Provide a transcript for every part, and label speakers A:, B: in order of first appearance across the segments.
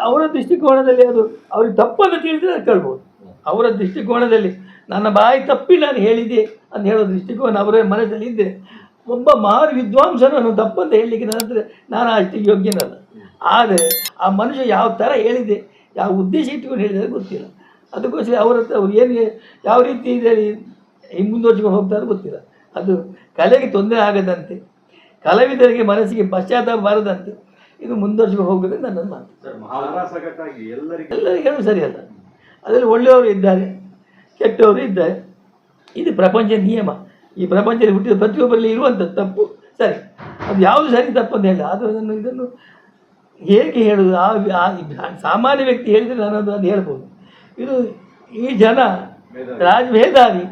A: ಅವರ ದೃಷ್ಟಿಕೋನದಲ್ಲಿ ಅದು ಅವ್ರಿಗೆ ತಪ್ಪನ್ನು ತಿಳಿದ್ರೆ ಅದು ಕೇಳ್ಬೋದು. ಅವರ ದೃಷ್ಟಿಕೋನದಲ್ಲಿ ನನ್ನ ಬಾಯಿ ತಪ್ಪಿ ನಾನು ಹೇಳಿದೆ ಅಂತ ಹೇಳೋ ದೃಷ್ಟಿಕೋನ ಅವರ ಮನಸ್ಸಲ್ಲಿ ಇದ್ದರೆ ಒಬ್ಬ ಮಹಾನ್ ವಿದ್ವಾಂಸನನ್ನು ತಪ್ಪಂತ ಹೇಳಲಿಕ್ಕೆ ನನ್ನ ಹತ್ರ ನಾನು ಅಷ್ಟು ಯೋಗ್ಯನಲ್ಲ. ಆದರೆ ಆ ಮನುಷ್ಯ ಯಾವ ಥರ ಹೇಳಿದೆ, ಯಾವ ಉದ್ದೇಶ ಇಟ್ಟುಕೊಂಡು ಹೇಳಿದರೆ ಗೊತ್ತಿಲ್ಲ. ಅದಕ್ಕೋಸ್ಕರ ಅವ್ರ ಹತ್ರ ಅವ್ರು ಏನು ಯಾವ ರೀತಿ ಇದರಲ್ಲಿ ಮುಂದುವರ್ಸ್ಕೊಂಡು ಹೋಗ್ತಾರೆ ಗೊತ್ತಿಲ್ಲ. ಅದು ಕಲೆಗೆ ತೊಂದರೆ ಆಗದಂತೆ, ಕಲಾವಿದರಿಗೆ ಮನಸ್ಸಿಗೆ ಪಶ್ಚಾತ್ತಾಪ ಬಾರದಂತೆ ಇದು ಮುಂದುವರ್ಸ್ಕೊಂಡು ಹೋಗಬೇಕು ನನ್ನ ಮಾತು. ಎಲ್ಲರಿಗೂ ಹೇಳೋದು ಸರಿಯಲ್ಲ. ಅದರಲ್ಲಿ ಒಳ್ಳೆಯವರು ಇದ್ದಾರೆ, ಕೆಟ್ಟವರು ಇದ್ದಾರೆ. ಇದು ಪ್ರಪಂಚದ ನಿಯಮ. ಈ ಪ್ರಪಂಚದಲ್ಲಿ ಹುಟ್ಟಿದ ಪ್ರತಿಯೊಬ್ಬರಲ್ಲಿ ಇರುವಂಥದ್ದು ತಪ್ಪು ಸರಿ, ಅದು ಯಾವುದು ಸರಿ ತಪ್ಪು ಅಂತ ಹೇಳಿ. ಆದರೆ ಇದನ್ನು ಹೇಗೆ ಹೇಳೋದು? ಸಾಮಾನ್ಯ ವ್ಯಕ್ತಿ ಹೇಳಿದರೆ ನಾನು ಅದು ಹೇಳ್ಬೋದು. ಇದು ಈ ಜನ ಮೇಧಾವಿ,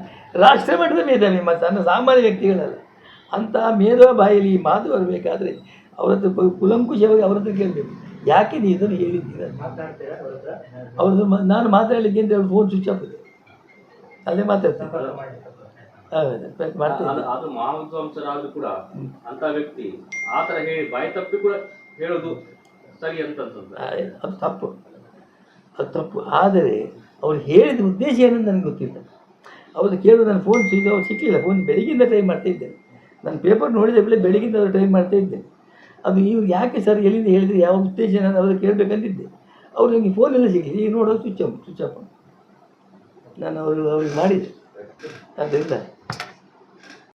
A: ರಾಷ್ಟ್ರ ಮಟ್ಟದ ಮೇಧಾವಿ, ಮತ್ತು ನನ್ನ ಸಾಮಾನ್ಯ ವ್ಯಕ್ತಿಗಳಲ್ಲ. ಅಂತಹ ಮೇಧಾವ ಬಾಯಲ್ಲಿ ಈ ಮಾತು ಬರಬೇಕಾದ್ರೆ ಅವರದ್ದು ಕುಲಂಕುಷವಾಗಿ ಅವರ ಹತ್ರ ಕೇಳಬೇಕು, ಯಾಕೆ ನೀವು ಇದನ್ನು ಹೇಳಿದ್ದೀರ ಅವ್ರದ್ದು. ನಾನು ಮಾತಾಡಲಿಕ್ಕೆ ಅಂತ ಹೇಳಿ ಫೋನ್ ಸ್ವಿಚ್ ಆಫ್ ಇದೆ, ಅಲ್ಲೇ ಮಾತಾಡ್ತೀನಿ.
B: ಅದು ಮಹಾವಿದ್ವಾಂಸರಾದ್ರೂ ಕೂಡ ಅಂತ ವ್ಯಕ್ತಿ ಆ ಥರ ಹೇಳಿ ಬಾಯಿ ತಪ್ಪಿ ಕೂಡ ಹೇಳೋದು ಸರಿ ಅಂತಂತಂದ್ರೆ
A: ಅದು ತಪ್ಪು, ಅದು ತಪ್ಪು. ಆದರೆ ಅವ್ರು ಹೇಳಿದ ಉದ್ದೇಶ ಏನಂತ ನನಗೆ ಗೊತ್ತಿಲ್ಲ. ಅವ್ರದ್ದು ಕೇಳೋದು ನನ್ನ ಫೋನ್ ಸಿಕ್ಕಲಿಲ್ಲ. ಫೋನ್ ಬೆಳಗ್ಗಿಂದ ಟ್ರೈ ಮಾಡ್ತಾಯಿದ್ದೆ, ನಾನು ಪೇಪರ್ ನೋಡಿದ ಬೆಳಗ್ಗಿಂದ ಅವ್ರು ಟ್ರೈ ಮಾಡ್ತಾಯಿದ್ದೆ. ಅದು ಇವ್ರು ಯಾಕೆ ಸರ್ ಎಲ್ಲಿಂದ ಹೇಳಿದರೆ ಯಾವ ಉದ್ದೇಶ ನಾನು ಅವ್ರಿಗೆ ಕೇಳಬೇಕಂತಿದ್ದೆ. ಅವ್ರು ನನಗೆ ಫೋನೆಲ್ಲ ಸಿಗಲಿ, ಈಗ ನೋಡೋದು ಸ್ವಿಚ್ ಆಫ್ ನಾನು ಅವ್ರಿಗೆ ಮಾಡಿದೆ. ಆದ್ದರಿಂದ